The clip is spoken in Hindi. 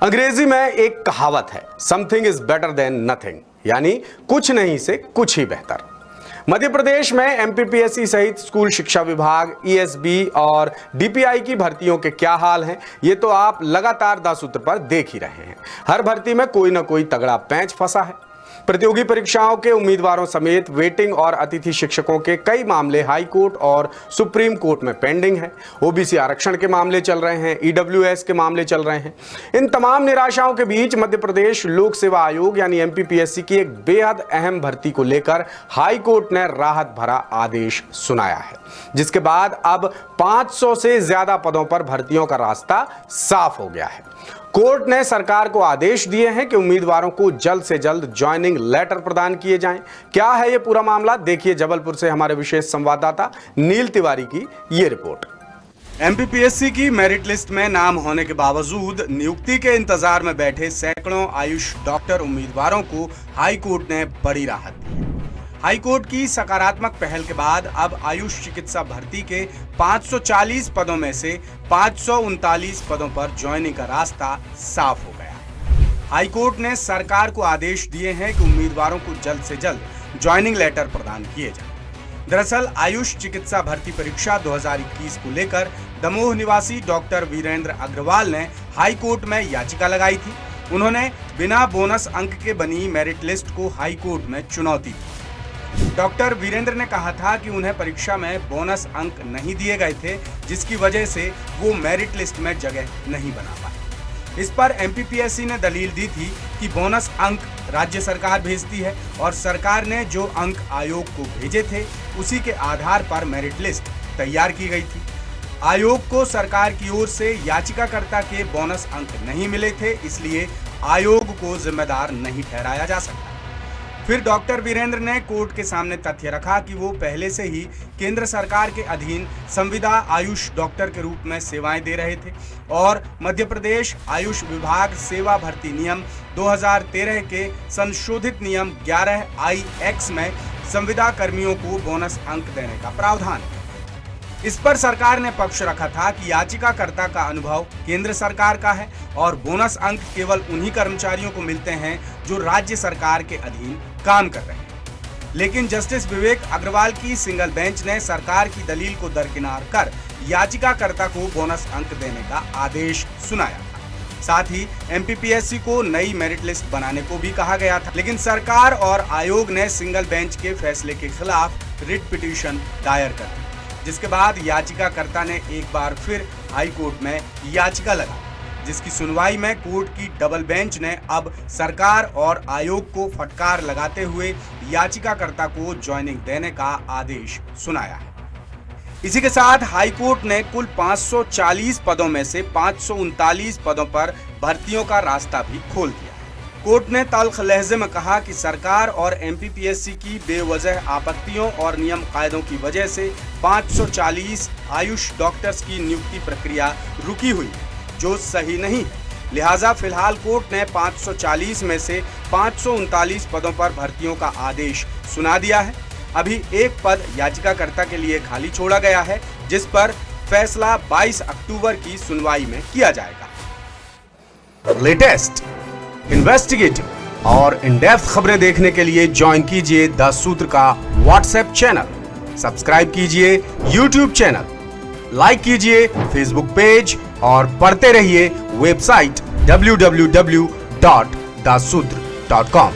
अंग्रेजी में एक कहावत है, something is better than nothing, यानी कुछ नहीं से कुछ ही बेहतर। मध्य प्रदेश में एमपीपीएससी सहित स्कूल शिक्षा विभाग, ईएसबी और डीपीआई की भर्तियों के क्या हाल हैं, ये तो आप लगातार द सूत्र पर देख ही रहे हैं। हर भर्ती में कोई ना कोई तगड़ा पैंच फंसा है। प्रतियोगी परीक्षाओं के उम्मीदवारों समेत वेटिंग और अतिथि शिक्षकों के कई मामले हाई कोर्ट और सुप्रीम कोर्ट में पेंडिंग है। ओबीसी आरक्षण के मामले चल रहे हैं, ईडब्ल्यूएस के मामले चल रहे हैं। इन तमाम निराशाओं के बीच मध्य प्रदेश लोक सेवा आयोग यानी एमपीपीएससी की एक बेहद अहम भर्ती को लेकर हाई कोर्ट ने राहत भरा आदेश सुनाया है, जिसके बाद अब 500 से ज्यादा पदों पर भर्तियों का रास्ता साफ हो गया है। कोर्ट ने सरकार को आदेश दिए हैं कि उम्मीदवारों को जल्द से जल्द ज्वाइनिंग लेटर प्रदान किए जाएं। क्या है ये पूरा मामला, देखिए जबलपुर से हमारे विशेष संवाददाता नील तिवारी की ये रिपोर्ट। एमपीपीएससी की मेरिट लिस्ट में नाम होने के बावजूद नियुक्ति के इंतजार में बैठे सैकड़ों आयुष डॉक्टर उम्मीदवारों को हाई कोर्ट ने बड़ी राहत दी है। हाई कोर्ट की सकारात्मक पहल के बाद अब आयुष चिकित्सा भर्ती के 540 पदों में से 539 पदों पर ज्वाइनिंग का रास्ता साफ हो गया है। हाई कोर्ट ने सरकार को आदेश दिए हैं कि उम्मीदवारों को जल्द से जल्द ज्वाइनिंग लेटर प्रदान किए जाएं। दरअसल आयुष चिकित्सा भर्ती परीक्षा 2021 को लेकर दमोह निवासी डॉक्टर वीरेंद्र अग्रवाल ने हाई कोर्ट में याचिका लगाई थी। उन्होंने बिना बोनस अंक के बनी मेरिट लिस्ट को हाई कोर्ट में चुनौती दी। डॉक्टर वीरेंद्र ने कहा था कि उन्हें परीक्षा में बोनस अंक नहीं दिए गए थे, जिसकी वजह से वो मेरिट लिस्ट में जगह नहीं बना पाए। इस पर एमपीपीएससी ने दलील दी थी कि बोनस अंक राज्य सरकार भेजती है और सरकार ने जो अंक आयोग को भेजे थे उसी के आधार पर मेरिट लिस्ट तैयार की गई थी। आयोग को सरकार की ओर से याचिकाकर्ता के बोनस अंक नहीं मिले थे, इसलिए आयोग को जिम्मेदार नहीं ठहराया जा सकता। फिर डॉक्टर वीरेंद्र ने कोर्ट के सामने तथ्य रखा कि वो पहले से ही केंद्र सरकार के अधीन संविदा आयुष डॉक्टर के रूप में सेवाएं दे रहे थे और मध्य प्रदेश आयुष विभाग सेवा भर्ती नियम 2013 के संशोधित नियम 11I(X) में संविदा कर्मियों को बोनस अंक देने का प्रावधान है। इस पर सरकार ने पक्ष रखा था कि याचिकाकर्ता का अनुभव केंद्र सरकार का है और बोनस अंक केवल उन्हीं कर्मचारियों को मिलते हैं जो राज्य सरकार के अधीन काम कर रहे हैं। लेकिन जस्टिस विवेक अग्रवाल की सिंगल बेंच ने सरकार की दलील को दरकिनार कर याचिकाकर्ता को बोनस अंक देने का आदेश सुनाया था। साथ ही एमपीपीएससी को नई मेरिट लिस्ट बनाने को भी कहा गया था, लेकिन सरकार और आयोग ने सिंगल बेंच के फैसले के खिलाफ रिट पिटीशन दायर कर दी, जिसके बाद याचिकाकर्ता ने एक बार फिर हाई कोर्ट में याचिका लगाई, जिसकी सुनवाई में कोर्ट की डबल बेंच ने अब सरकार और आयोग को फटकार लगाते हुए याचिकाकर्ता को ज्वाइनिंग देने का आदेश सुनाया है। इसी के साथ हाई कोर्ट ने कुल 540 पदों में से 539 पदों पर भर्तियों का रास्ता भी खोल दिया। कोर्ट ने तल्ख लहजे में कहा कि सरकार और एमपीपीएससी की बेवजह आपत्तियों और नियम कायदों की वजह से 540 आयुष डॉक्टर्स की नियुक्ति प्रक्रिया रुकी हुई है, जो सही नहीं है। लिहाजा फिलहाल कोर्ट ने 540 में से 539 पदों पर भर्तियों का आदेश सुना दिया है। अभी एक पद याचिकाकर्ता के लिए खाली छोड़ा गया है, जिस पर फैसला 22 अक्टूबर की सुनवाई में किया जाएगा। लेटेस्ट इन्वेस्टिगेटिव और इन डेप्थ खबरें देखने के लिए ज्वाइन कीजिए द सूत्र का व्हाट्सएप चैनल, सब्सक्राइब कीजिए यूट्यूब चैनल, लाइक कीजिए फेसबुक पेज और पढ़ते रहिए वेबसाइट www.dasudr.com।